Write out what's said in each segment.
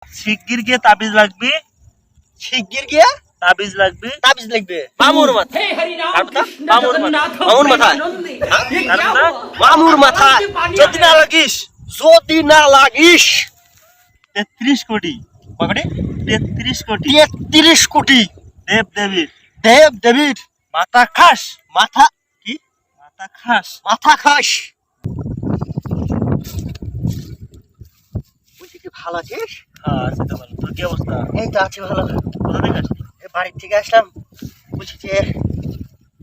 শিগগির গিয়ে তাবিজ লাগবে। শিগগির গিয়ে তাবিজ লাগবে। তাবিজ লাগবে মামুর মাথায়। মামুর মাথায় মামুর মাথায় যদি না লাগিস যদি না লাগিস 33 কোটি। কয়টি? 33 কোটি 33 কোটি দেব দেবীর দেব দেবীর মাথা খাস। মাথা কি? মাথা খাস। মাথা খাস। বলছি কি ভালো আছিস? হ্যাঁ আছে তো ভালো। তোর কি অবস্থা? এই তো আছি ভালো। কোথা থেকে আসলি? এই বাড়ির থেকে আসলাম। বলছি যে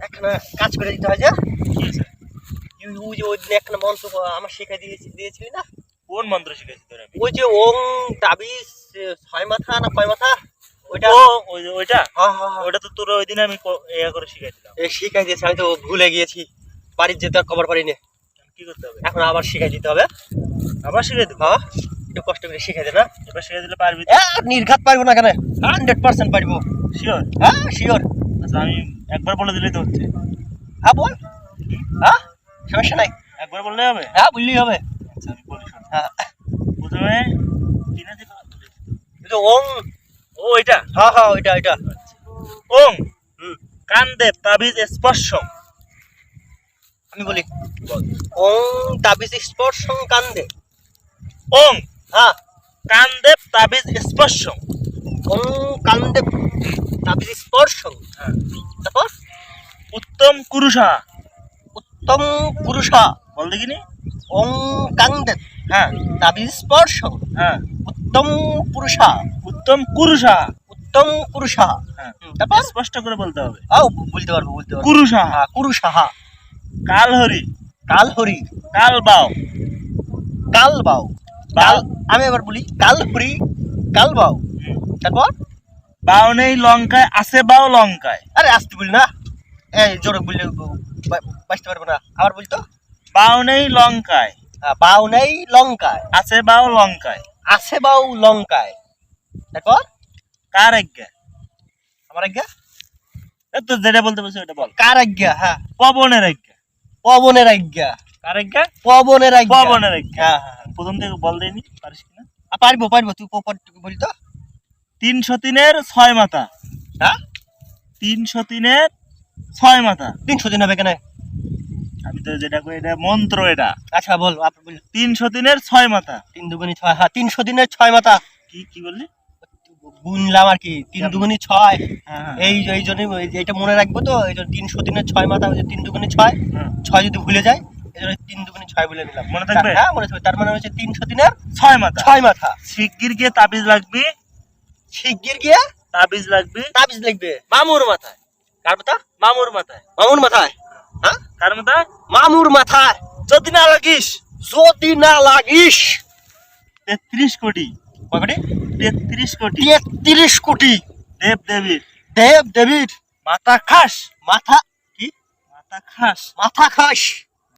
একখানা কাজ করে দিতে হয় যে কি হয়েছে? ওই যে ওই দিন একখানা মন্ত্র আমার শিখাই দিয়েছিলি না? কোন মন্ত্র শিখেছি তোর? আমি ওই যে ওং তাবিজ 6 মাথা না 5 মাথা ওইটা। ওইটা হ্যাঁ হ্যাঁ হ্যাঁ ওটা তো তোর ওই দিন আমি ইয়া করে শিখাইছিলাম। এই শিখাই দিয়েছি, আমি তো ভুলে গিয়েছি, বাড়ির যেতে আর খবর পারিনি। কি করতে হবে? এখন আবার শিখাই দিতে হবে। আবার শিখাই দেবো? হ্যাঁ একটু কষ্ট করে শিখাই দে না। এবার শিখাই দিলে পারবি তো? নির্ঘাত পারবো না কেন? 100% পারবো। শিওর? হ্যাঁ শিওর। আচ্ছা আমি একবার বলে দিলেই তো হচ্ছে। হ্যাঁ বল। হ্যাঁ সমস্যা নাই, একবার বললে হবে? হ্যাঁ বললেই হবে। আচ্ছা আমি বলি শোন। হ্যাঁ প্রথমে কি না দিল? এই তো ওং। ও এটা? হ্যাঁ হ্যাঁ ওইটা ওইটা। ওং কান্দে তাবিজ স্পর্শ। আমি বলি ওং তাবিজ স্পর্শং কান্দে। ওং হ্যাঁ কান্দে তাবিজ স্পর্শ। ওং কান্দে তাবিজ স্পর্শং। হ্যাঁ তারপর উত্তম কুরুষা। উত্তম পুরুষা। বল দেখিনি? ওং কান্দে হ্যাঁ তাবিজ স্পর্শং হ্যাঁ উত্তম পুরুষা। উত্তম কুরুষা। উত্তম পুরুষা। হ্যাঁ তারপর স্পষ্ট করে বলতে হবে। বলতে পারবো বলতে পারবো। কুরুষা। হ্যাঁ কুরুষা। হ্যাঁ কালহরি। কালহরি। কালবাও। কালবাও। কাল আমি এবার বলি কালহরি কালবাও। তারপর বাও নেই লঙ্কায় আছে বাও লঙ্কায়। আরে আসতে বলি না, এই জোরে বললে বাঁচতে পারবো না। আবার বলতো বাও নেই লঙ্কায় বাউ নেই লঙ্কায় আছে বাও লঙ্কায়। আছে বাউ লঙ্কায়। তারপর কার আজ্ঞা? আমার আজ্ঞা। তো যেটা বলতে বলছো ওটা বল। কার আজ্ঞা? হ্যাঁ পবনের আজ্ঞা। পবনের আজ্ঞা। কার আজ্ঞা? পবনের আজ্ঞা। পবনের আজ্ঞা। হ্যাঁ হ্যাঁ প্রথম থেকে বল দেয়নি, পারিস কিনা? পারবো পারবো, তুই বলি তো। 303-এর 6 মাথা। হ্যাঁ 303-এর 6 মাথা। 300 দিন হবে কেন? আমি তো যেটা কই এটা মন্ত্র এটা। আচ্ছা বল, আপনি বল। 303-এর 6 মাথা। 3 দুগুনি 6। হ্যাঁ 300 দিনের 6 মাথা। কি বললি? গুনলাম আর কি, 3 দুগুনি 6। হ্যাঁ এই জন্য এইটা মনে রাখবো তো, এই জন্য 300 দিনের 6 মাথা হচ্ছে 3 দুগুনি 6। 6 যদি ভুলে যায় এই জন্য 3 দুগুনি 6 বলে নিলাম। মনে থাকবে? হ্যাঁ মনে থাকবে। তার মানে হচ্ছে 300 দিনের 6 মাথা। 6 মাথা। শিগগির গিয়ে তাবিজ লাগবে। শিগগির গিয়ে তাবিজ লাগবে। তাবিজ লাগবে মামুর মাথায়। কার মাথা? মামুর মাথায়। মামুর মাথায়। হ্যাঁ কার মাথায়? মামুর মাথায়। যদি না লাগিস যদি না লাগিস 33 কোটি। কয়টি? 33 কোটি 33 কোটি দেব দেবীর দেব দেবীর মাথা খাস। মাথা কি? মাথা খাস। মাথা খাস।